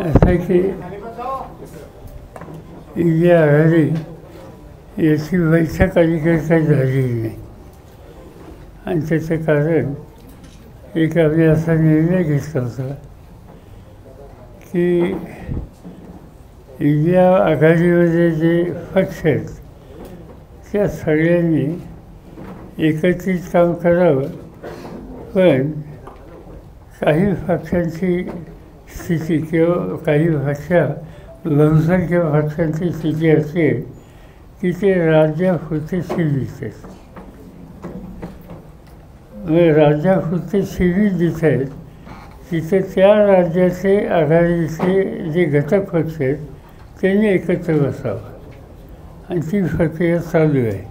असं की इंडिया आघाडी याची बैठक अलीकडे काही झालेली नाही आणि त्याचं कारण एक आम्ही असा निर्णय घेतला होता की इंडिया आघाडीमध्ये जे पक्ष आहेत त्या सगळ्यांनी एकत्रित काम करावं, पण काही पक्षांची स्थिती किंवा काही बहुसंख्य पक्षांची स्थिती अशी आहे की ते राज्यापुरते सीमित आहेत. मग राज्यापुरते सीमित जिथे आहेत तिथे त्या राज्याचे आघाडीचे जे घटक पक्ष आहेत त्यांनी एकत्र बसावं आणि ती प्रक्रिया चालू आहे.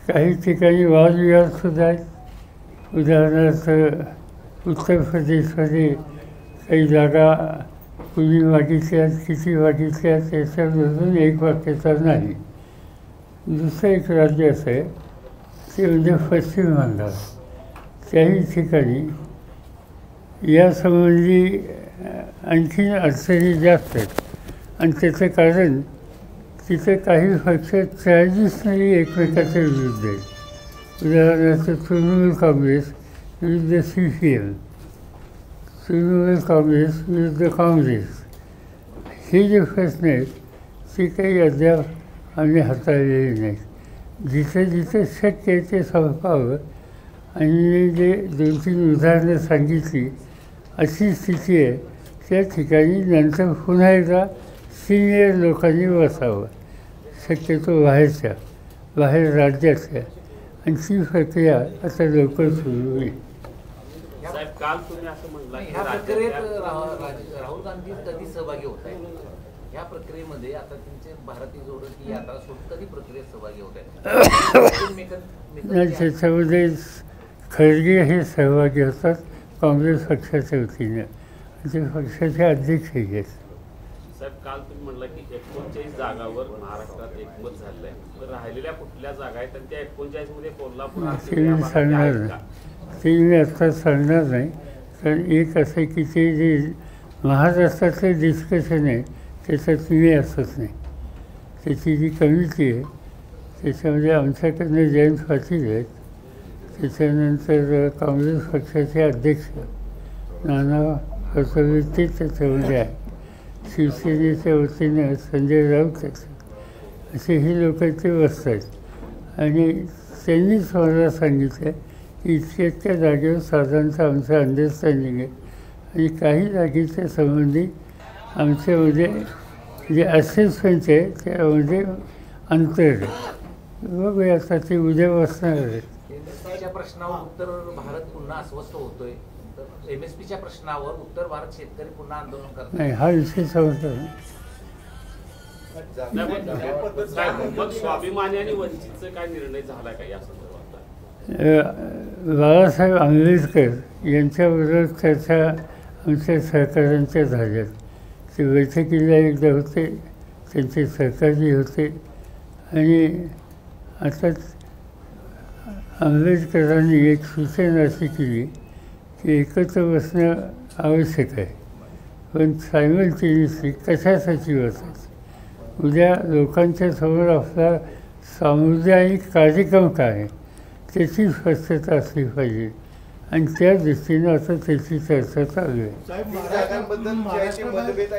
काही ठिकाणी वादविवादसुद्धा आहेत. उदाहरणार्थ उत्तर प्रदेशमध्ये काही जागा कुणी मागितल्या, किती मागितल्या त्याच्यामधून एक वाक्यता नाही. दुसरं एक राज्य असं आहे ते म्हणजे पश्चिम बंगाल. त्याही ठिकाणी यासंबंधी आणखी अडचणी जास्त आहेत आणि त्याचं कारण तिथे काही पक्ष ट्रॅडिशनली एकमेकाच्या विरुद्ध आहेत. उदाहरणार्थ तृणमूल काँग्रेस विरुद्ध CPM, तृणमूल काँग्रेस विरुद्ध काँग्रेस, हे जे प्रश्न आहेत ते काही अद्याप आम्ही हाताळलेले नाहीत. जिथे जिथे शक्य आहे ते संपावं आणि जे 2-3 उदाहरणं सांगितली अशी स्थिती आहे त्या ठिकाणी नंतर पुन्हा एकदा सिनियर लोकांनी बसावं, शक्यतो बाहेर राज्यातल्या, आणि ती प्रक्रिया आता लवकर सुरू होईल. साहेब, काल तुम्ही असं म्हटलं की राहुल गांधी कधी सहभागी होत आहेत या प्रक्रियेमध्ये? आता तुमचे भारतीय जोडो यात्रा सोडून कधी प्रक्रियेत सहभागी होत आहेत? त्याच्यामध्ये खरगे हे सहभागी होतात काँग्रेस पक्षाच्या वतीनं, ते पक्षाचे अध्यक्ष आहेत. साहेब, काल तुम्ही म्हटलं की 39 जागावर महाराष्ट्रात एकमत झालं आहे, तर राहिलेल्या कुठल्या जागा आहेत आणि त्या 39 मध्ये कोल्हापूर ते मी सांगणार नाही, ते मी आत्ता सांगणार नाही. कारण एक असं आहे की ते जे महाराष्ट्राचं डिस्कशन आहे त्याच्यात मी असत नाही. त्याची जी कमिटी आहे त्याच्यामध्ये आमच्याकडनं जयंत पाटील आहेत, त्याच्यानंतर काँग्रेस पक्षाचे अध्यक्ष नाना पटोले ते त्याच्यामध्ये आहे, शिवसेनेच्या वतीनं संजय राऊत आहेत, असे हे लोक ते बसतात आणि त्यांनीच मला सांगितलं की इतक्या जागेवर साधारणतः आमचं अंडरस्टँडिंग आहे आणि काही जागेच्या संबंधी आमच्यामध्ये जे असेसमेंट आहे त्यामध्ये अंतर आहे. बघूया आता ते उद्या बसणार आहे. MSPच्या प्रश्नावर उत्तर भारत पुन्हा अस्वस्थ होतोय, तर MSPच्या प्रश्नावर उत्तर भारत शेतकरी पुन्हा आंदोलन करतात. नाही, हा विषय समजतो. मग स्वाभिमानी आणि वंचितचा काय निर्णय झाला का या संदर्भात? बाळासाहेब आंबेडकर यांच्याबरोबर चर्चा आमच्या सहकाऱ्यांच्या झाल्यात. ते बैठकीला एकदा होते, त्यांचे सहकारी होते आणि आता आंबेडकरांनी एक सूचना अशी केली की एकत्र बसणं आवश्यक आहे, पण सायमल्टेनियसली कशासाठी बसायचं? उद्या लोकांच्या समोर आपला सामुदायिक कार्यक्रम काय आहे त्याची स्पष्टता असली पाहिजे आणि त्या दृष्टीनं आता त्याची चर्चा चालू आहे.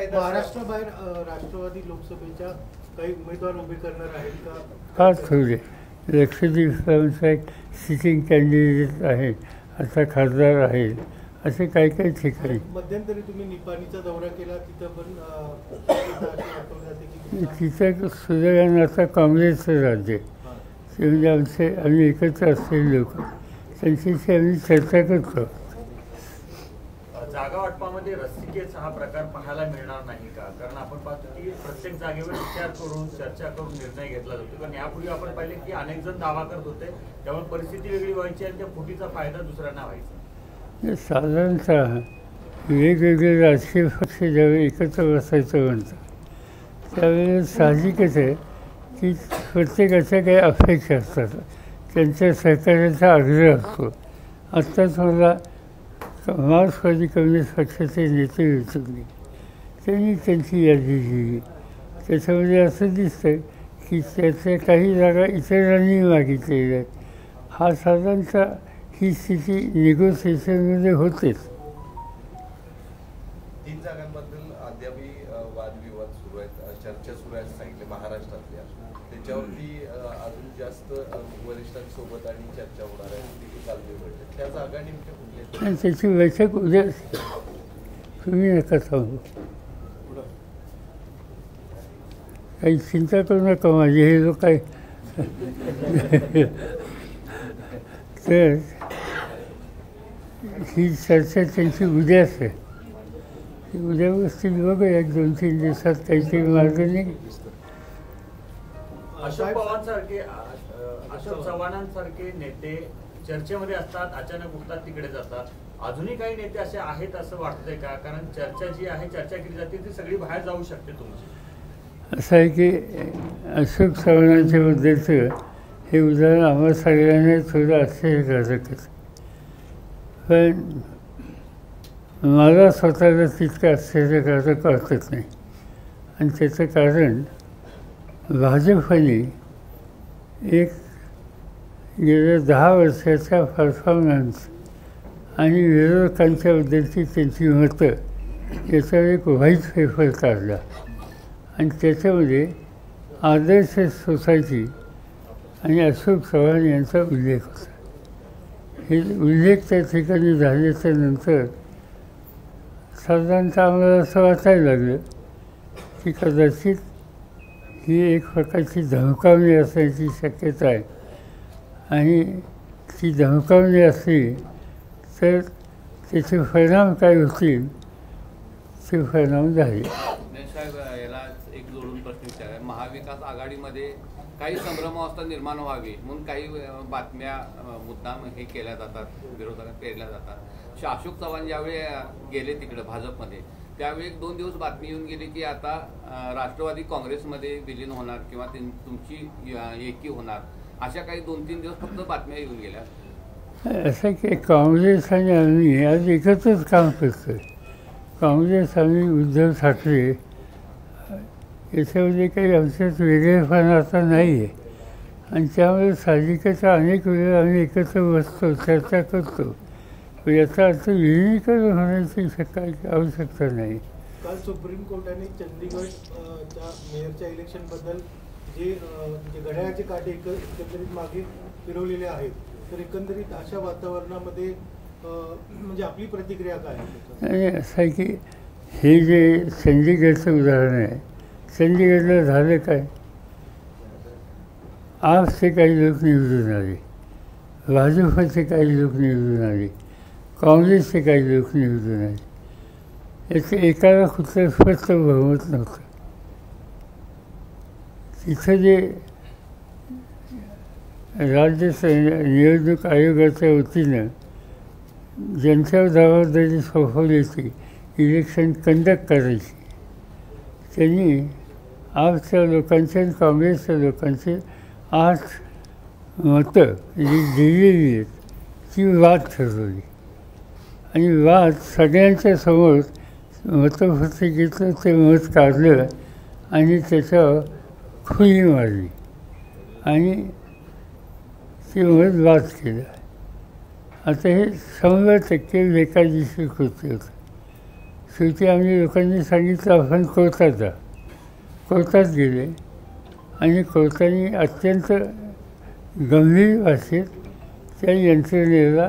महाराष्ट्राबाहेर राष्ट्रवादी लोकसभेच्या काही उमेदवार उभे करणार आहेत का? फार थोडे. लक्षद्वीपचा एक सिटिंग कॅन्डिडेट आहे, आता खासदार आहे, असे काही काही ठिकाणी. मध्यंतरी तुम्ही निपाणीचा दौरा केला, तिथं पण तिथं सुदैवानं आता काँग्रेसचं राज्य, ते म्हणजे आम्ही एकत्र असलेले लोक, त्यांच्याशी आम्ही चर्चा करतो. जागा वाटपामध्ये रस्तिकेचा हा प्रकार पाहायला मिळणार नाही का? कारण आपण पाहतो की प्रत्येक जागेवर विचार करून चर्चा करून निर्णय घेतला जातो. कारण यापूर्वी आपण पाहिले की अनेक जण दावा करत होते, त्यामुळे परिस्थिती वेगळी व्हायची आणि त्या फुटीचा फायदा दुसऱ्यांना व्हायचा. साधारणतः वेगवेगळे राजकीय पक्ष ज्यावेळी एकत्र बसायचं म्हणतात त्यावेळेस साहजिकच आहे की प्रत्येकाच्या काही अपेक्षा असतात, त्यांच्या सहकार्याचा आग्रह असतो. आत्ताच मला मार्क्सवादी कम्युनिस्ट पक्षाचे नेते विचारले, त्यांनी त्यांची यादी दिली. त्याच्यामध्ये असं दिसतं की त्याच्या काही जागा इतरांनी मागितलेल्या आहेत. हा साधारणतः ही स्थिती निगोसिएशनमध्ये होतेच. 3 जागांबद्दल अद्यापही वादविवाद सुरू आहेत, चर्चा सुरू आहेत सांगितले महाराष्ट्रातल्या. त्याच्यावरती अजून जास्त वरिष्ठांसोबत आणि चर्चा होणार आहे. चालू बैठक त्या जागा नेमक्या कुठल्या? आणि त्याची बैठक उद्या तुम्ही नका सांगू. काही चिंता करू नका माझी. हे लोक काय तर ही चर्चा त्यांची उद्याच आहे. उद्या बसतील बघूया 1-2-3 दिवसात काहीतरी मार्ग नाही. अशोक पवारांसारखे अशोक चव्हाणांसारखे नेते चर्चेमध्ये असतात, अचानक उठतात, तिकडे जातात. अजूनही काही नेते असे आहेत असं वाटतंय का? कारण चर्चा जी आहे, चर्चा केली जाते ती सगळी बाहेर जाऊ शकते तुमची. असं आहे की अशोक चव्हाणांच्या बद्दलचं हे उदाहरण आम्हा सगळ्यांना थोडं आश्चर्यकारकच. पण मला स्वतःला तितकं आश्चर्यकारक वाटत नाही. आणि त्याचं कारण भाजपने एक गेल्या 10 वर्षाचा परफॉर्मन्स आणि विरोधकांच्याबद्दलची त्यांची मतं याच्यावर एक व्हाईट पेपर काढला. आणि त्याच्यामध्ये आदर्श सोसायटी आणि अशोक चव्हाण यांचा उल्लेख होता. हे उल्लेख त्या ठिकाणी झाल्याच्या नंतर साधारणतः आम्हाला असं वाटायला लागलं की कदाचित ही एक प्रकारची धमकावणी असण्याची शक्यता आहे. आणि ती धमकावणी असली तर त्याचे परिणाम काय होतील ते परिणाम झाले. साहेब, याला एक जोडून प्रश्न विचार आहे. महाविकास आघाडीमध्ये काही संभ्रमावस्था निर्माण व्हावी म्हणून काही बातम्या मुद्दाम हे केल्या जातात, विरोधाला पेरल्या जातात. अशोक चव्हाण ज्यावेळी गेले तिकडे भाजपमध्ये, त्यावेळी 1-2 दिवस बातमी येऊन गेली की आता राष्ट्रवादी काँग्रेसमध्ये विलीन होणार किंवा तुमची एकी होणार, अशा काही 2-3 दिवस फक्त बातम्या येऊन गेल्या. असं की काँग्रेस आणि आम्ही आज एकत्रच काम करतो आहे. काँग्रेस आणि उद्धव ठाकरे याच्यामध्ये काही आमच्यात वेगळेपणा आता नाही आहे. आणि त्यामुळे साहजिकच अनेक वेळा आम्ही एकत्र बसतो, चर्चा करतो. पण याचा अर्थ विलीनीकरण होण्याची काही आवश्यकता नाही. काल सुप्रीम कोर्टाने चंदीगडच्या मेयरच्या इलेक्शनबद्दल जे घड्याळाचे काटे एकंदरीत मागे फिरवलेले आहेत, तर एकंदरीत अशा वातावरणामध्ये म्हणजे आपली प्रतिक्रिया काय आहे? आणि असं आहे की हे जे चंदीगडचं उदाहरण आहे, चंदीगडला झालं काय, आपचे काही लोक निवडून आले, भाजपचे काही लोक निवडून आले, काँग्रेसचे काही लोक निवडून आले. याचं एकाला कुठलं स्पष्ट बहुमत नव्हतं. तिथं जे राज्य निवडणूक आयोगाच्या वतीनं ज्यांच्यावर जबाबदारी सोपवल्याची इलेक्शन कंडक्ट करायची, त्यांनी आपच्या लोकांचे आणि काँग्रेसच्या लोकांचे 8 मतं जी दिलेली आहेत ती वाद ठरवली. आणि वाद सगळ्यांच्या समोर मतपत्रिकेतलं ते मत काढलं आणि त्याच्यावर खुली मारली आणि ते मत बाद केलं. आता हे 100% बेकायदेशीर कृत्य होतं. शेवटी आम्ही लोकांनी सांगितलं आपण कोर्टात जा. कोर्टात गेले आणि कोर्टाने अत्यंत गंभीर भाषेत त्या यंत्रणेला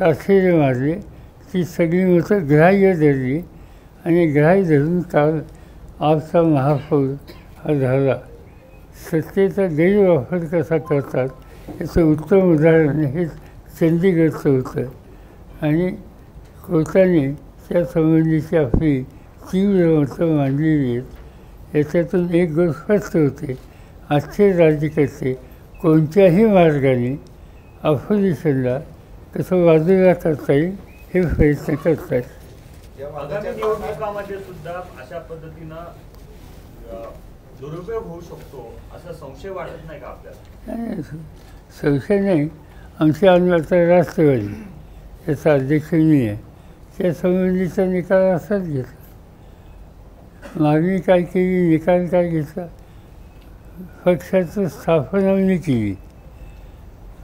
ताशेरे मारले. ती सगळी मतं ग्राह्य धरली आणि ग्राह्य धरून काल आपचा महापौर हा झाला. सत्तेचा गैरवापर कसा करतात याचं उत्तम उदाहरण हे चंदीगडचं होतं. आणि कोर्टाने त्या संबंधीची आपली तीव्र मतं मांडलेली आहेत. याच्यातून एक गोष्ट स्पष्ट होते, आजचे राज्यकर्ते कोणत्याही मार्गाने अपोजिशनला कसं बाजूला करता येईल हे प्रयत्न करतात. आगामी निवडणुकामध्ये सुद्धा अशा पद्धतीनं दुरुपयोग होऊ शकतो असा संशय वाटत नाही का आपल्याला? संशय नाही. आमची आता राष्ट्रवादी त्याचा अध्यक्ष मी आहे, त्या संबंधीचा निकाल असाच घेतला. मागणी काय केली, निकाल काय घेतला, पक्षाचं स्थापना मी केली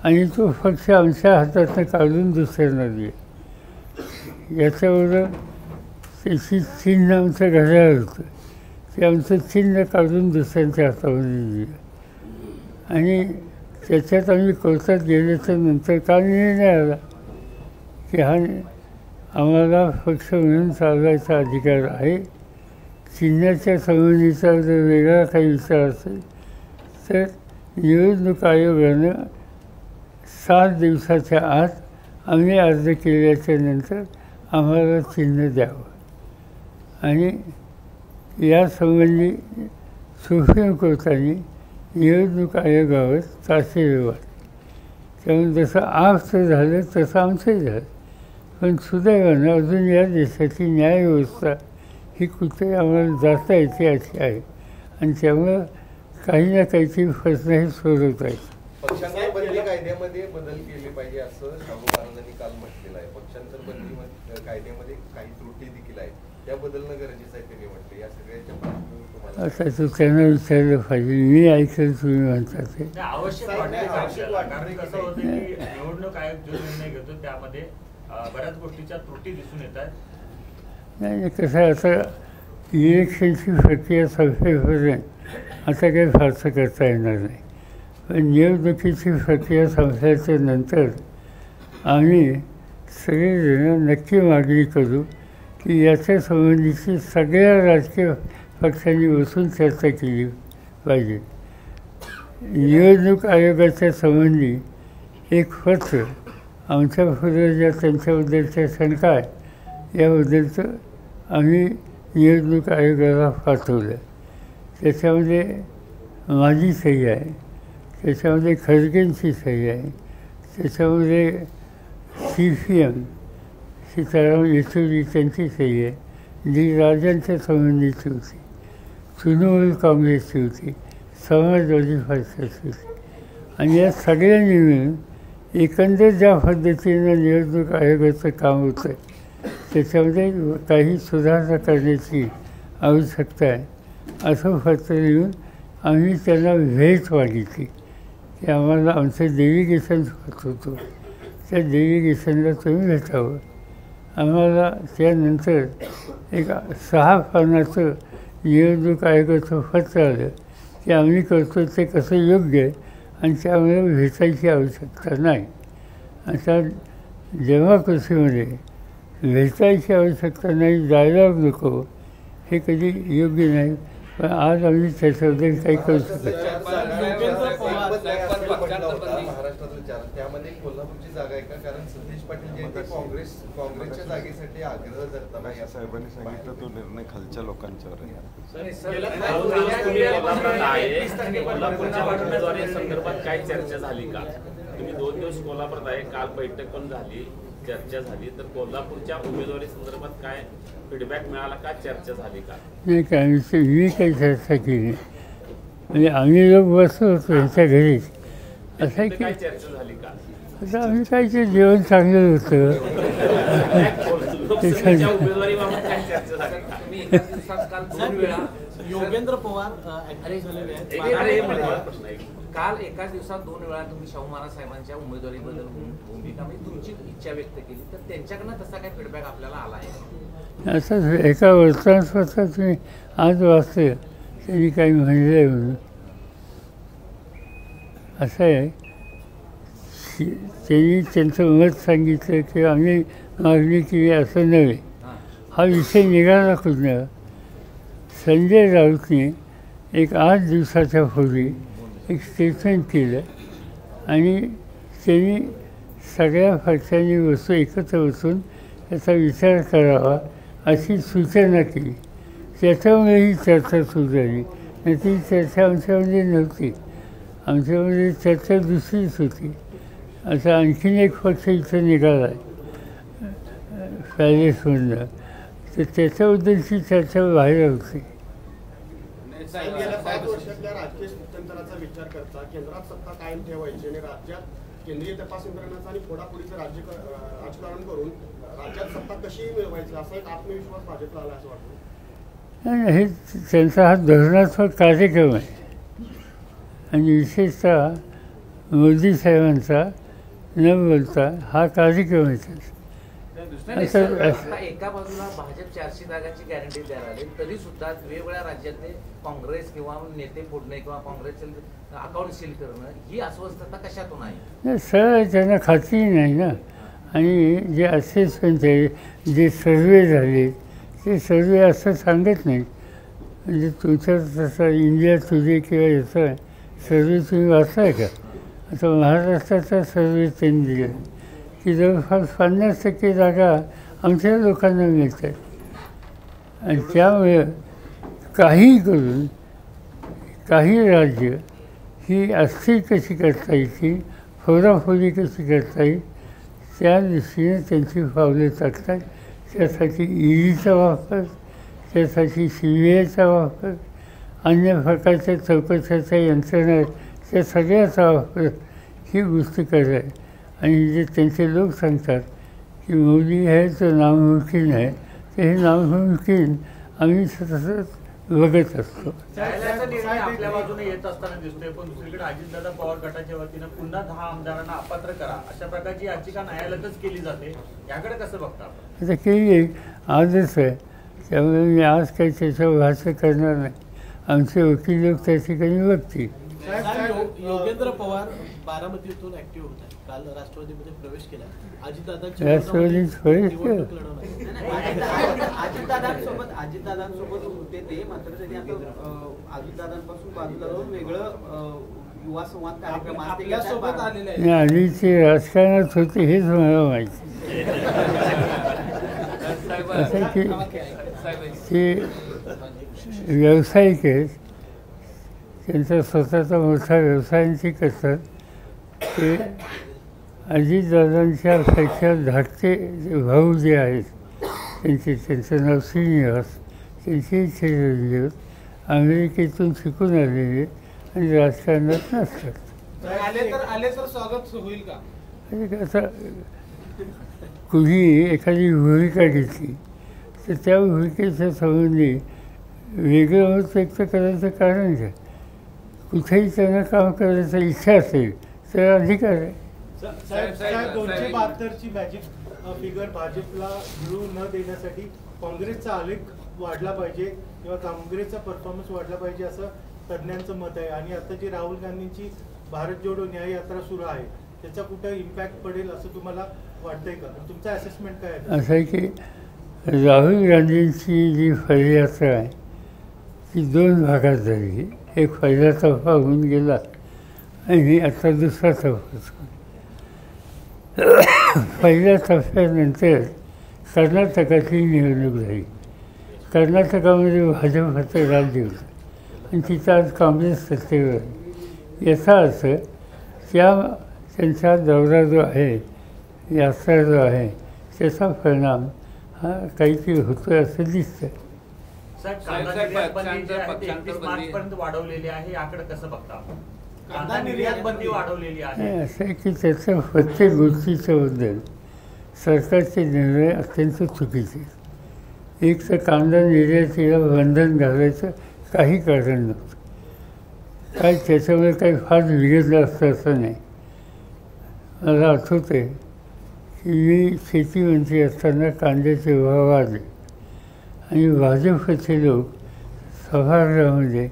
आणि तो पक्ष आमच्या हातातनं काढून दुसऱ्यांना दिला. याच्यावर त्याची चिन्ह आमचं घड्याळ होतं, ते आमचं चिन्ह काढून दुसऱ्यांच्या हातामध्ये दिलं आणि त्याच्यात आम्ही कोर्टात गेल्याच्या नंतर का निर्णय आला की हा आम्हाला पक्ष म्हणून चालवायचा अधिकार आहे. चिन्हाच्या संबंधीचा जर वेगळा काही विचार असेल तर निवडणूक आयोगानं 7 दिवसाच्या आत आम्ही अर्ज केल्याच्या नंतर आम्हाला चिन्ह द्यावं आणि यासंबंधी सुप्रीम कोर्टाने निवडणूक आयोगावर ताशेरे वाढले. त्यामुळे जसं आमचं झालं तसं आमचंही झालं. पण सुदैवानं अजून या देशाची न्यायव्यवस्था ही कुठे आम्हाला जाता येते अशी आहे आणि त्यामुळं काही ना काहीची प्रश्न हे सोडवता येतं. पक्षांतर बंदी कायद्यामध्ये बदल केले पाहिजे असं शाहू महाराजांनी काल म्हटलेलं आहे. पक्षांतर बंदी कायद्यामध्ये काही त्रुटी देखील आहेत, त्या बदलणं गरजेचं आहे त्यांनी म्हटलं. या सगळ्याच्या पार्श्वभूमीवर तुम्हाला आता तो त्यांना विचारलं पाहिजे, मी ऐकलं तुम्ही म्हणता ते. नाही, आवश्यक वाटतं. कारण कसं होतं की निवडणूक आयोग जो निर्णय घेतो त्यामध्ये बऱ्याच गोष्टीच्या त्रुटी दिसून येत आहेत. नाही कसं आहे, आता इलेक्शनची प्रक्रिया संपेपर्यंत आता काही फारसं करता येणार नाही. पण निवडणुकीची प्रक्रिया संपल्याच्या नंतर आम्ही सगळेजण नक्की मागणी करू की याच्या संबंधीची सगळ्या राजकीय पक्षांनी बसून चर्चा केली पाहिजे. निवडणूक आयोगाच्या संबंधी एक पत्र आमच्यापुढे ज्या त्यांच्याबद्दलच्या शंका आहे याबद्दलचं आम्ही निवडणूक आयोगाला पाठवलं. त्याच्यामध्ये माझी सही आहे, त्याच्यामध्ये खरगेंची सही आहे, त्याच्यामध्ये CPM सीताराम येचुरी त्यांची सही आहे, जी राजांच्या संबंधीची होती, तृणमूल काँग्रेसची होती, समाजवादी पक्षाची होती आणि या सगळ्यांनी मिळून एकंदर ज्या पद्धतीनं निवडणूक आयोगाचं काम होतं त्याच्यामध्ये काही सुधारणा करण्याची आवश्यकता आहे असं पत्र लिहून आम्ही त्यांना भेट मागितली की आम्हाला आमचं डेलिगेशन होतो, त्या डेलिगेशनला तुम्ही भेटावं. आम्हाला त्यानंतर एक 6 पानाचं निवडणूक आयोगाचं पत्र आलं की आम्ही करतो ते कसं योग्य आहे आणि त्यामुळे भेटायची आवश्यकता नाही. आता डेमोक्रेसीमध्ये भेटायची आवश्यकता नाही, डायलॉग नको, हे कधी योग्य नाही. पण आज आम्ही त्याच्याबद्दल काही करू शकत नाही. महाराष्ट्रातलं 4 त्यामध्ये कोल्हापूरची जागा आहे का? कारण सतीश पाटील जे ते काँग्रेसच्या जागेसाठी आग्रह धरताना या साहेबांनी सांगितलं तो निर्णय खालच्या लोकांच्यावर आहे. कोल्हापूरच्या संदर्भात काय चर्चा झाली का? तुम्ही 2 दिवस कोल्हापूरात आहे, काल बैठक पण झाली, चर्चा झाली, तर कोल्हापूरच्या उमेदवारी संदर्भात काय फीडबॅक मिळाला का, चर्चा झाली का? नाही काय मी काही चर्चा केली म्हणजे आम्ही लोक बसलो होतो ह्याच्या घरीच असं की काय चर्चा झाली का? आता आम्ही काय ते जेवण चांगलं होतं लोकसभेच्या उमेदवारीबाबत काय चर्चा झाली का? तुम्ही एकाच दिवसात काल 2 वेळा योगेंद्र पवार ऍक्टिव्ह झालेले आहेत. अरे महत्त्वाचा प्रश्न आहे. काल एकाच दिवसात 2 वेळा तुम्ही शाहू महाराज साहेबांच्या उमेदवारीबद्दल भूमिका म्हणजे तुमची इच्छा व्यक्त केली, तर त्यांच्याकडनं तसा काय फीडबॅक आपल्याला आला आहे? असं एका वर्तमानपत्रात मी आज वाचलं त्यांनी काही म्हणलं आहे म्हणून. असं आहे त्यांनी त्यांचं मत सांगितलं की आम्ही मागणी केली असं नव्हे. हा विषय निघाला कुठनं? संजय राऊतने एक 8 दिवसाच्या पूर्वी एक स्टेटमेंट केलं आणि त्यांनी सगळ्या पक्षांनी एकत्र बसून याचा विचार करावा अशी सूचना केली. त्याच्यामुळे ही चर्चा सुरू झाली. आणि ती चर्चा आमच्यामध्ये नव्हती, आमच्यामध्ये चर्चा दुसरीच होती. आता आणखीन एक पक्ष इथं निघाला आहे पॅलेसमधनं, तर त्याच्याबद्दलची चर्चा बाहेर होती. गेल्या 5 वर्षातल्या राजकीय स्थित्यंतराचा विचार करता केंद्रात सत्ता कायम ठेवायची आणि राज्यात केंद्रीय तपास यंत्रणाचं आणि फोडाफोडीचं राजकारण करून राज्यात सत्ता कशी मिळवायची असा एक आत्मविश्वास भाजपला आला असं वाटतं. आणि हे त्यांचा हा धोरणात्मक कार्यक्रम आहे आणि विशेषतः मोदी साहेबांचा न बोलता हा कार्यक्रम आहे त्यांचा. आता एका बाजूला भाजप 400 जागांची गॅरंटी द्यायला आले तरी सुद्धा वेगवेगळ्या राज्यातले काँग्रेस किंवा नेते फोडणे किंवा काँग्रेसचे अकाउंट सील करणं ही अस्वस्थता कशातून आहे? सरळ त्यांना खात्री नाही ना. आणि जे असेसमेंट आहे, जे सर्वे झाले ते सर्वे असं सांगत नाही. म्हणजे तुमचं तसं इंडिया टुडे किंवा याचा सर्वे तुम्ही वाचताय का? आता महाराष्ट्राचा सर्वे त्यांनी दिला की जवळपास 50% जागा आमच्या लोकांना मिळतात. आणि त्यामुळे काही करून काही राज्य ही अस्थिर कशी करता येईल, फोडाफोडी कशी करता येईल त्या दृष्टीने त्यांची पावले टाकतात. त्यासाठी ईडीचा वापर, त्यासाठी CBIचा वापर, अन्य प्रकारच्या चौकशाच्या यंत्रणा त्या सगळ्याचा वापर ही गोष्टी करतात. आणि जे त्यांचे लोक सांगतात की मोदी आहे तो नामुमकिन आहे, ते हे नामुमकिन आम्ही तसंच बघत असतो. आपल्या बाजूने येत असताना दिसतोय, पण दुसरीकडे अजितदादा पवार गटाच्या वतीनं पुन्हा 10 आमदारांना अपात्र करा अशा प्रकारची याचिका न्यायालयातच केली जाते. याकडे कसं बघता आपण? आता केली आजच आहे, त्यामुळे मी आज काही त्याच्यावर भाष्य करणार नाही. आमचे वकील लोक त्या ठिकाणी बघतील. योगेंद्र पवार बारामतीतून ऍक्टिव्ह होत आहे. काल राष्ट्रवादीमध्ये प्रवेश केला. राष्ट्रवादीत प्रवेश केला. अजितदादांसोबत होते ते, मात्र त्यांनी आता अजितदादांपासून बाजूला राहून वेगळं युवा संवाद कार्यक्रम सोबत आलेले आहे. आधीचे राजकारणात होते हेच मला माहिती. असं की ते व्यावसायिक आहेत, त्यांचा स्वतःचा मोठा व्यवसायांची करतात. ते अजितदादांच्या पेक्षा धाकटे भाऊ जे आहेत त्यांचं नाव श्रीनिवास, त्यांची इच्छा अमेरिकेतून शिकून आलेले आणि राजकारणात नसतात. आले तर स्वागत होईल का? आता कुणी एखादी भूमिका घेतली तर त्या भूमिकेच्या संबंधी वेगळं मत व्यक्त करायचं कारण काय? कुठेही त्यांना काम करायचं इच्छा असेल तर अधिकार आहे. साहेब 272ची मॅजिक फिगर भाजपला मिळू न देण्यासाठी काँग्रेसचा आलेख वाढला पाहिजे किंवा काँग्रेसचा परफॉर्मन्स वाढला पाहिजे असं तज्ज्ञांचं मत आहे. आणि आता जी राहुल गांधींची भारत जोडो न्याय यात्रा सुरू आहे त्याचा कुठं इम्पॅक्ट पडेल असं तुम्हाला वाटतंय का? तुमचं असेसमेंट काय आहे? असं आहे की राहुल गांधींची जी पदयात्रा आहे ती 2 भागात झाली. एक पहिला टप्पा होऊन गेला आणि आता दुसरा टप्पा. पहिल्या टप्प्यानंतर कर्नाटकातली निवडणूक झाली. कर्नाटकामध्ये भाजपचं राज्य होतं आणि तिथं आज काँग्रेस सत्तेवर आहे. याचा अर्थ त्यांचा दौरा जो आहे, यात्रा जो आहे, त्याचा परिणाम हा काहीतरी होतो असं दिसतं. वाढवलेली आहे, याकडे कसं बघता? कांदा निर्यात बंदी वाढवलेली आहे. असं आहे की त्याचं प्रत्येक गोष्टीच्याबद्दल सरकारचे निर्णय अत्यंत चुकीचे. एक तर कांदा निर्यातीला बंधन घालायचं काही कारण नव्हतं. काय त्याच्यामुळे काही फार बिघडलं असतं असं नाही. मला आठवतं आहे की मी शेतीमंत्री असताना कांद्याचे भाव वाढले आणि भाजपचे लोक सभागृहामध्ये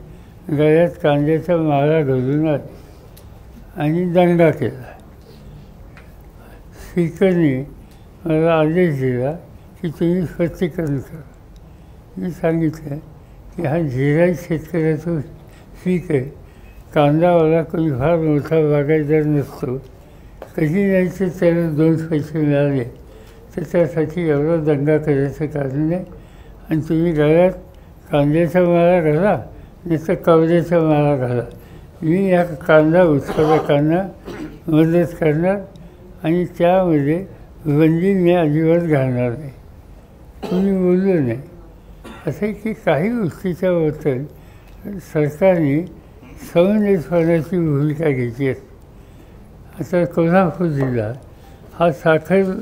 गळ्यात कांद्याच्या माळा घालून आले आणि दंगा केला. स्पीकरने मला आदेश दिला की तुम्ही स्पष्टीकरण करा. मी सांगितलं की हा जिरायत शेतकऱ्याचा पीक आहे. कांदावाला कोणी फार मोठा बागायतदार नसतो. कधी नाही तर त्याला 2 पैसे मिळाले तर त्यासाठी एवढा दंगा करायचं कारण नाही. आणि तुम्ही गळ्यात कांद्याचा माळा घाला नाही तर कवड्याचा माळा घाला. मी या कांदा उत्पादकांना मदत करणार आणि त्यामध्ये बंदी मी अजिबात घालणार नाही. तुम्ही बोललो नाही. असं की काही गोष्टीच्या बद्दल सरकारने संवेदनशीलपणाची भूमिका घेतली आहे. आता कोल्हापूर जिल्हा हा साखर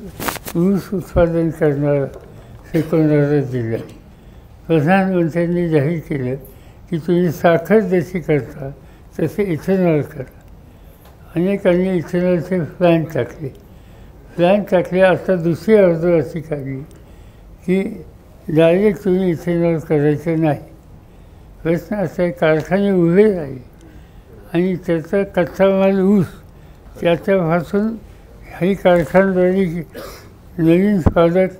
ऊस उत्पादन करणारा शिकवणारा जिल्हा आहे. प्रधानमंत्र्यांनी जाहीर केलं की तुम्ही साखर जशी करता तसे इथेनॉल करा. अनेकांनी इथेनॉलचे प्लॅन टाकले. आता दुसरी ऑर्डर अशी काढली की डायरेक्ट तुम्ही इथेनॉल करायचं नाही. प्रश्न असा आहे, कारखाने उभे राहिले आणि त्याचा कच्चा माल ऊस, त्याच्यापासून ही कारखानदारी नवीन प्रॉडक्ट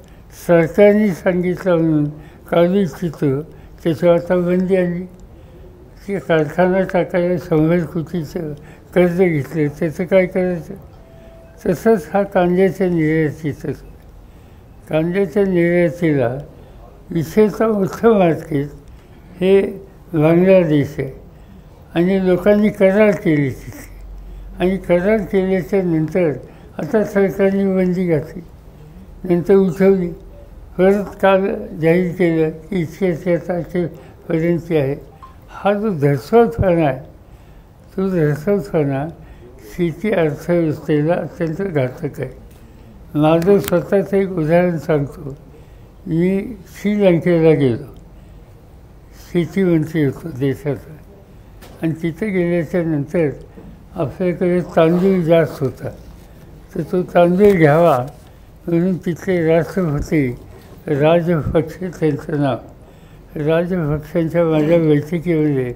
सरकारने सांगितलं म्हणून काढू इच्छितो, त्याच्यावर आता बंदी आली की कारखाना टाकायला 100 कोटीचं कर्ज घेतलं, त्याचं काय करायचं. तसंच हा कांद्याच्या निर्यातीचं. कांद्याच्या निर्यातीला विशेषतः मोठं मार्केट हे बांगलादेश आहे आणि लोकांनी करार केली तिथे. आणि करार केल्याच्या नंतर आता सरकारने बंदी घातली, नंतर उठवली, परत काल जाहीर केलं की इतक्या तारखेपर्यंत आहे. हा जो धर्सवतपणा आहे, तो धर्सवतपणा शेती अर्थव्यवस्थेला अत्यंत घातक आहे. माझं स्वतःचं एक उदाहरण सांगतो. मी श्रीलंकेला गेलो, शेतीमंत्री होतो देशाचा, आणि तिथे गेल्याच्या नंतर आपल्याकडे तांदूळ जास्त होता, तर तो तांदूळ घ्यावा म्हणून तिथले राष्ट्रपती राजपक्ष, त्यांचं नाव, राजपक्षांच्या माझ्या बैठकीमध्ये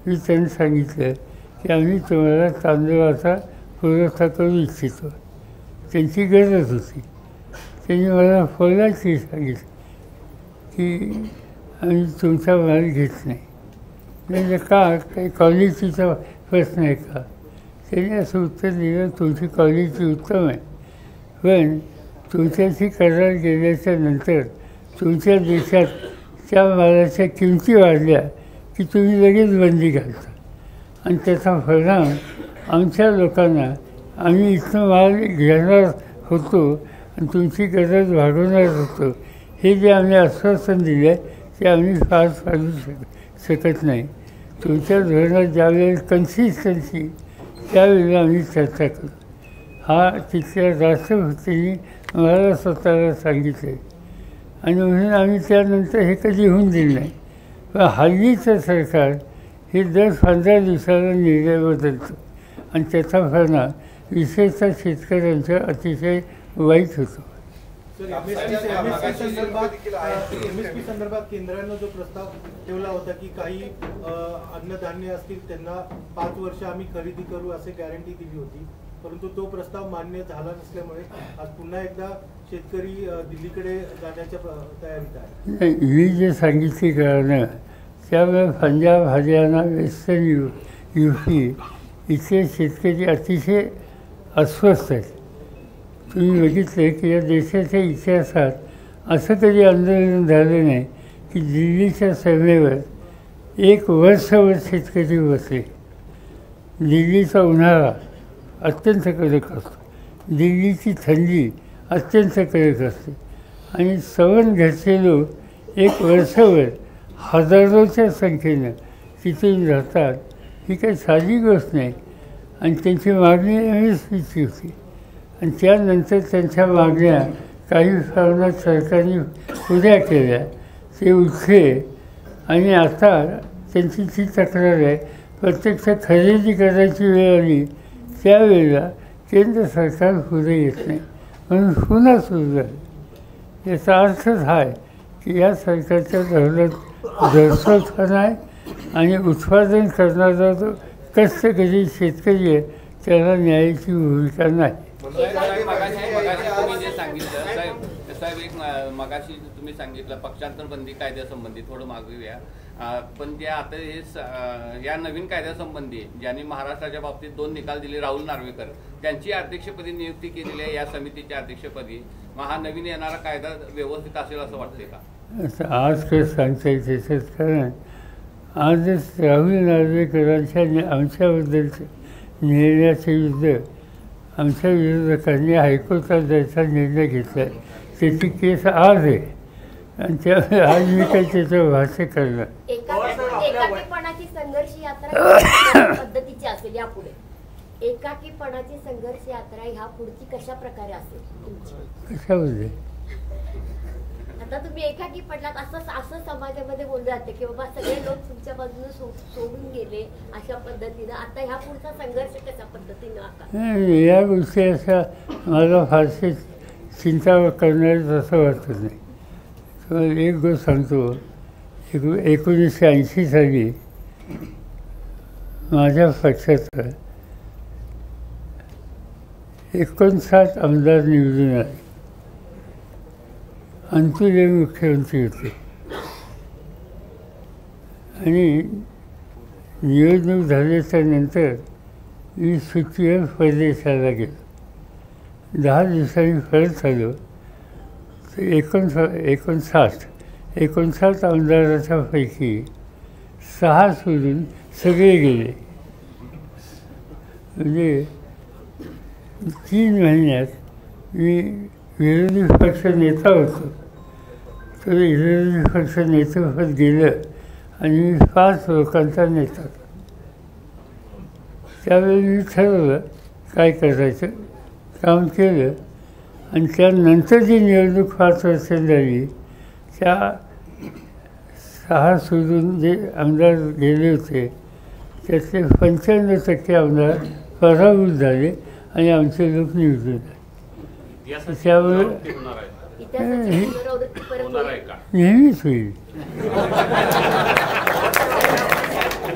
मी त्यांनी सांगितलं की आम्ही तुम्हाला तांदूळाचा पुरवठा करू इच्छितो. त्यांची गरज होती. त्यांनी मला पोलायची सांगितलं की आम्ही तुमचा माल घेत नाही. म्हणजे का, काही क्वालिटीचा प्रश्न आहे का. त्यांनी असं उत्तर दिलं, तुमची क्वालिटी उत्तम आहे, पण तुमच्याशी करार गेल्याच्या नंतर तुमच्या देशात त्या मालाच्या किमती वाढल्या की तुम्ही लगेच बंदी घालता, आणि त्याचा परिणाम आमच्या लोकांना, आम्ही इथं माल घेणार होतो आणि तुमची गरज भागवणार होतो, हे जे आम्ही आश्वासन दिलं आहे ते आम्ही फार पाडू शकत नाही. तुमच्या धोरणात ज्यावेळेस कन्सिस्टन्सी, त्यावेळेला आम्ही चर्चा करू. हा तिथल्या राष्ट्रपतींनी मला स्वतःला सांगितलं आहे, आणि म्हणून आम्ही त्यानंतर हे कधी होऊन दिलं नाही. पण हल्लीचं सरकार हे दर 15 दिवसाला निर्णय बदलतो, आणि त्याचा परिणाम विशेषतः शेतकऱ्यांच्या अतिशय वाईट होतो. MSP संदर्भात केंद्रानं जो प्रस्ताव ठेवला होता की काही अन्नधान्य असतील त्यांना 5 वर्ष आम्ही खरेदी करू असे गॅरंटी दिली होती, परंतु तो प्रस्ताव मान्य झाला नसल्यामुळे आज पुन्हा एकदा शेतकरी दिल्लीकडे जाण्याच्या तयारीत आहे. मी जे सांगितले कारणं, त्यामुळे पंजाब, हरियाणा, वेस्टर्न UP इथले शेतकरी अतिशय अस्वस्थ आहेत. तुम्ही बघितले की या देशाच्या इतिहासात असं कधी आंदोलन झालं नाही की दिल्लीच्या सीमेवर 1 वर्षभर शेतकरी बसले. दिल्लीचा उन्हाळा अत्यंत कडक असतो, दिल्लीची थंडी अत्यंत कडक असते, आणि सवण घरचे लोक 1 वर्षभर हजारोच्या संख्येनं तिथून राहतात. ही काही साधी गोष्ट नाही. आणि त्यांची मागणी MSPची होती, आणि त्यानंतर त्यांच्या मागण्या काही प्रमाणात सरकारने पुऱ्या केल्या, ते उठले, आणि आता त्यांची ती तक्रार आहे, प्रत्यक्ष खरेदी करायची वेळ आली त्यावेळेला केंद्र सरकार पुढे येत नाही, म्हणून पुन्हा सुरू झालं. याचा अर्थच हा आहे की या सरकारच्या धोरणात दर्शवपणा आहे, आणि उत्पादन करणारा जो कष्टकरी शेतकरी आहे त्याला न्यायाची भूमिका नाही. तुम्ही जे सांगितलं साहेब, एक मगाशी तुम्ही सांगितलं पक्षांतर बंदी कायद्यासंबंधी, थोडं मागूया. पण जे आता हे या नवीन कायद्यासंबंधी ज्यांनी महाराष्ट्राच्या बाबतीत 2 निकाल दिले, राहुल नार्वेकर, त्यांची अध्यक्षपदी नियुक्ती केलेली आहे या समितीच्या अध्यक्षपदी. मग हा नवीन येणारा कायदा व्यवस्थित असेल असं वाटते का? आज काय सांगता येते त्याच्यात, कारण आजच राहुल नार्वेकरांच्या आमच्याबद्दलचं निर्णयाचे युद्ध आमच्या विरोधकांनी हायकोर्टात जायचा निर्णय घेतला आहे. त्याची केस आज आहे, आणि त्यामुळे आज मी काही त्याचं भाष्य करणार. एकाकीपणाची संघर्ष यात्रा पद्धतीची असेल यापुढे, एकाकीपणाची संघर्ष यात्रा ह्या पुढची कशा प्रकारे असेल तुमची? कशामध्ये? आता तुम्ही एकाकी पडलात असं समाजामध्ये बोललं जाते की बाबा सगळे लोक तुमच्या बाजूने सोडून गेले अशा पद्धतीनं. आता ह्या पुढचा संघर्ष कशा पद्धतीनं आता या गोष्टी अशा मला फारशी चिंता करणारच असं वाटत नाही. तर एक गोष्ट सांगतो, 1980 साली माझ्या पक्षाचं 59 आमदार निवडून आले. अंतुदेव मुख्यमंत्री होते आणि निवडणूक झाल्याच्या नंतर मी सुट्टीवर परदेशाला गेलो. 10 दिवसांनी परत आलो तर 59 आमदाराच्या पैकी 6 सोडून सगळे गेले. म्हणजे 3 महिन्यात मी विरोधी पक्ष नेता होतो, तर विरोधी पक्ष नेतेपद गेलं आणि मी 5 लोकांचा नेता. त्यावेळी मी ठरवलं काय करायचं, काम केलं आणि त्यानंतर जी निवडणूक 5 वर्षांनी झाली त्या 6 सोडून जे आमदार गेले होते त्यातले 95% आमदार पराभूत झाले आणि आमचे लोक निवडून आले. त्यामुळे नेहमीच होईल.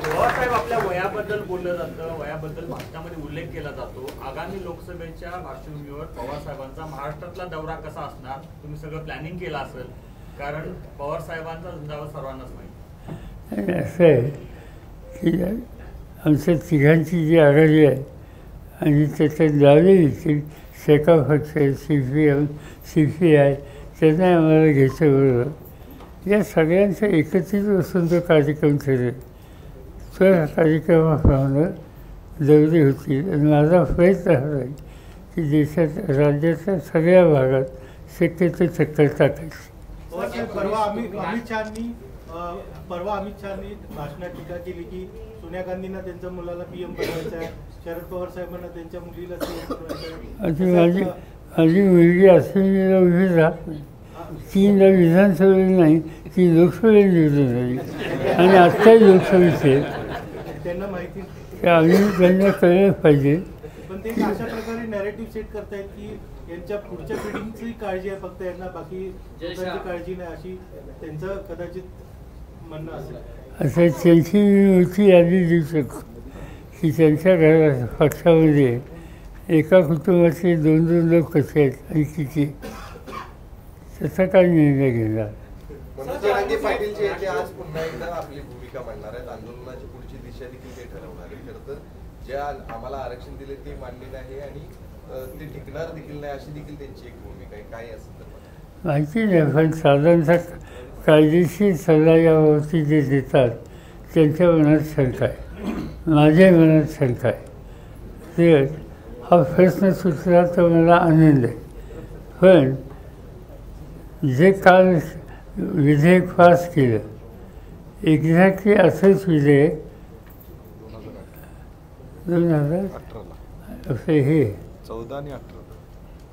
पवारसाहेब आपल्या वयाबद्दल बोललं जातं, वयाबद्दल भाषणामध्ये उल्लेख केला जातो. आगामी लोकसभेच्या पार्श्वभूमीवर पवारसाहेबांचा महाराष्ट्रातला दौरा कसा असणार, तुम्ही सगळं प्लॅनिंग केलं असेल, कारण पवारसाहेबांचा झंझावात सर्वांनाच माहिती. असं आहे की आमच्या तिघांची जी आघाडी आहे आणि त्याच्यात जावेही शेका पक्ष आहे, CPI त्यांना आम्हाला घ्यायचं बरोबर. या सगळ्यांचा एकत्रित बसून जो कार्यक्रम ठरेल त्या कार्यक्रमाप्रमाणे दौरे होतील. आणि माझा प्रयत्न हा आहे की देशात राज्याच्या सगळ्या भागात शक्यतो चक्कर टाकायची. परवा अमित शहानी भाषणात टीका केली की सोनिया गांधींना त्यांच्या मुलाला PM बनवायचं आहे, शरद पवार साहेबांना त्यांच्या मुलीला CM बनवायचं आहे. माझी मुलगी असेंब्लीला उभी राहत नाही, 3दा विधानसभेला नाही, ती लोकसभेला निवडून झाली आणि आत्ताही लोकसभेचे त्यांना माहिती आम्ही त्यांना कळलं पाहिजे. पण ते अशा प्रकारे नॅरेटिव्ह सेट करतायत की यांच्या पुढच्या पिढींची काळजी आहे फक्त, यांना बाकी लोकांची काळजी नाही, अशी त्यांचं कदाचित म्हणणं असेल. असं त्यांची मोठी यादी देऊ शकतो की त्यांच्या घरात पक्षामध्ये एका कुटुंबातले 2-2 लोक कसे आहेत आणि किती, त्याचा काय निर्णय घेणार. पाटील जे आज पुन्हा एकदा आपली भूमिका मांडणार आहेत, आंदोलनाची पुढची दिशा देखील ते ठरवणार आहे. खरं तर जे आम्हाला आरक्षण दिले ते मान्य नाही आणि ते टिकणार देखील नाही अशी देखील त्यांची एक भूमिका आहे. काय असं माहिती नाही, पण साधारणतः कायदेशीर सल्ला यावरती जे देतात त्यांच्या मनात शंका आहे, माझ्या मनात शंका आहे. ते हा प्रश्न सुचला तर मला आनंद आहे. पण जे काल विधेयक पास केलं एक्झॅक्टली असंच विधेयक 2018 हे 14 आणि 18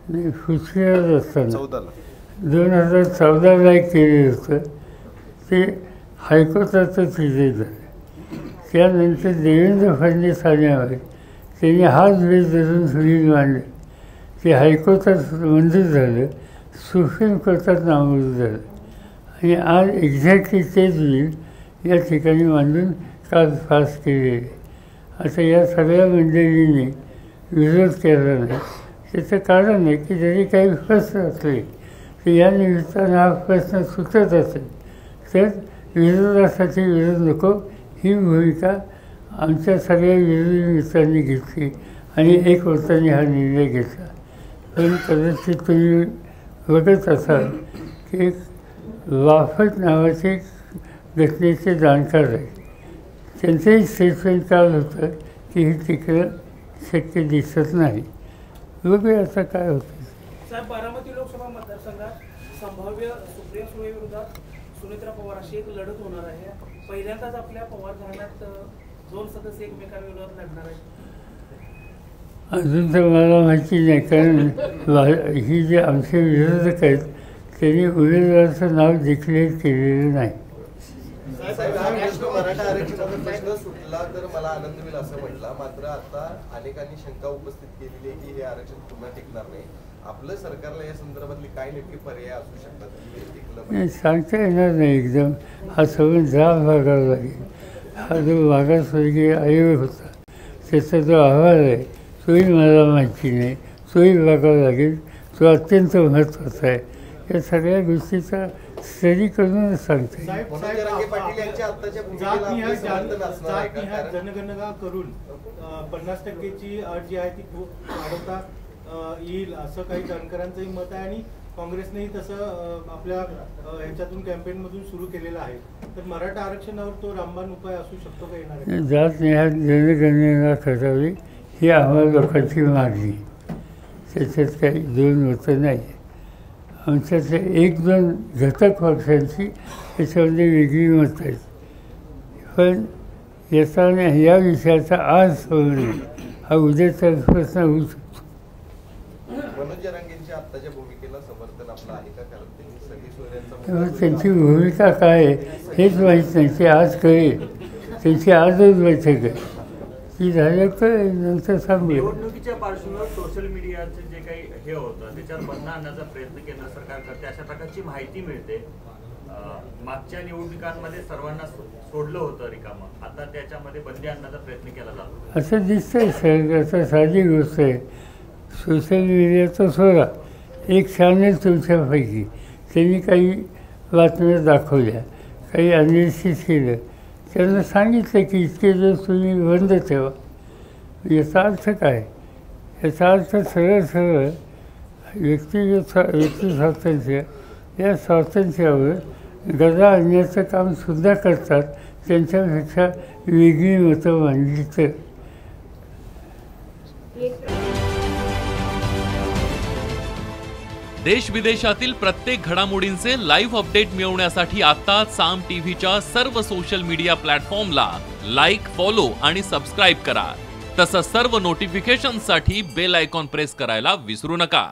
नाही फुसलेलंच असताना 14ला 2014ला केलेलं होतं. ते हायकोर्टातच विजय झालं. त्यानंतर देवेंद्र फडणवीस आल्यामुळे त्यांनी हाच बेस धरून सुनील मांडलं. ते हायकोर्टात मंजूर झालं, सुप्रीम कोर्टात नामंजूर झालं आणि आज एक्झॅक्टली तेच बिल या ठिकाणी मांडून काल पास केलेले. आता या सगळ्या मंडळींनी विरोध केला नाही. त्याचं कारण आहे की जरी काही प्रश्न असले तर या निमित्तानं हा प्रश्न सुटत असेल तर विरोधासाठी विरोध नको ही भूमिका आमच्या सगळ्या विरोधी मित्रांनी घेतली आणि एकवटाने हा निर्णय घेतला. पण कदाचित तुम्ही बघत असाल की वाफट नावाचे घटनेचे जाणकार आहे, त्यांचंही स्टेटमेंट काल होतं की हे तिकडं शक्य दिसत नाही. बघूया आता काय होतं. साहेब, बारामती लोकसभा मतदारसंघात संभाव्य सुप्रिया सुळेविरोधात सुनेत्रा पवार अशी एक लढत होणार आहे. पहिल्यांदाच आपल्या पवार घराण्यात 2 सदस्य एकमेकांविरोधात लढणार आहेत. अजून तर मला माहिती नाही, कारण ही जे आमचे विरोधक आहेत त्यांनी उमेदवाराचं नाव डिक्लेअर केलेलं नाही. साहेब, हा प्रश्न मराठा आरक्षणाचा प्रश्न सुटला तर मला आनंद होईल असं म्हटला. मात्र आता अनेकांनी शंका उपस्थित केलेली आहे की हे आरक्षण पुन्हा टिकणार नाही. आपलं सरकारला या संदर्भातली काय नेमके पर्याय असू शकतात की हे टिकलं पाहिजे? सांगता येणार नाही एकदम. हा सगळं जाब बघावं लागेल. हा जो मागासवर्गीय आयोग होता त्याचा जो अहवाल आहे तोही मला माहिती नाही, तोही बघावा लागेल. तो अत्यंत महत्त्वाचा आहे. या सगळ्या गोष्टीचा स्टडी करूनच सांगता येईल. जनगणना करून 50%ची अट जी आहे ती वाढवता येईल असं काही जाणकारांचंही मत आहे आणि काँग्रेसनेही तसं आपल्या ह्याच्यातून कॅम्पेनमधून सुरू केलेलं आहे. तर मराठा आरक्षणावर तो रामबाण उपाय असू शकतो का येणार आहे? जातनिहाय जनगणना करावी ही आम्हाला लोकांची मागणी. त्याच्यात काही दोन मतं नाही. आमच्यातल्या 1-2 घटक पक्षांची त्याच्यामध्ये वेगळी मतं आहेत. पण याचा या विषयाचा आज होणे हा उद्याचा प्रश्न होऊ शकतो. मनोज जरांगेंच्या आत्ताच्या भूमिकेला समर्थन आपलं आहे का? कारण त्यांनी सगळी सोयऱ्यांचा त्यांची भूमिका काय आहे हेच माहीत नाही. ते आज कळेल. त्यांची आजच बैठक आहे. ती झालं तर नंतर सांगू. निवडणुकीच्या पार्श्वभूमीवर सोशल मीडियाचे जे काही हे होतं त्याच्यावर बंद आणण्याचा प्रयत्न केंद्र सरकार करते अशा प्रकारची माहिती मिळते. मागच्या निवडणुकांमध्ये सर्वांना सोडलं होतं रिकामं, आता त्याच्यामध्ये बंदी आणण्याचा प्रयत्न केला जातो असं दिसतंय. सर साधी गोष्ट आहे. सोशल मीडियाचा सोडा, एक चॅनल तुमच्यापैकी त्यांनी काही बातम्या दाखवल्या, काही अनालिसिस केलं, त्यांना सांगितलं की इतके दिवस तुम्ही बंद ठेवा. याचा अर्थ काय? याचा अर्थ सरळ व्यक्ती स्वातंत्र्य या स्वातंत्र्यावर गदा आणण्याचं कामसुद्धा करतात. त्यांच्यापेक्षा वेगळी मतं मांडली तर. देश विदेशातील प्रत्येक घडामोडींचे लाईव्ह अपडेट मिळवण्यासाठी आता साम टीव्हीच्या सर्व सोशल मीडिया प्लॅटफॉर्मला लाईक, फॉलो आणि सबस्क्राईब करा. तसंच सर्व नोटिफिकेशनसाठी बेल आयकॉन प्रेस करायला विसरू नका.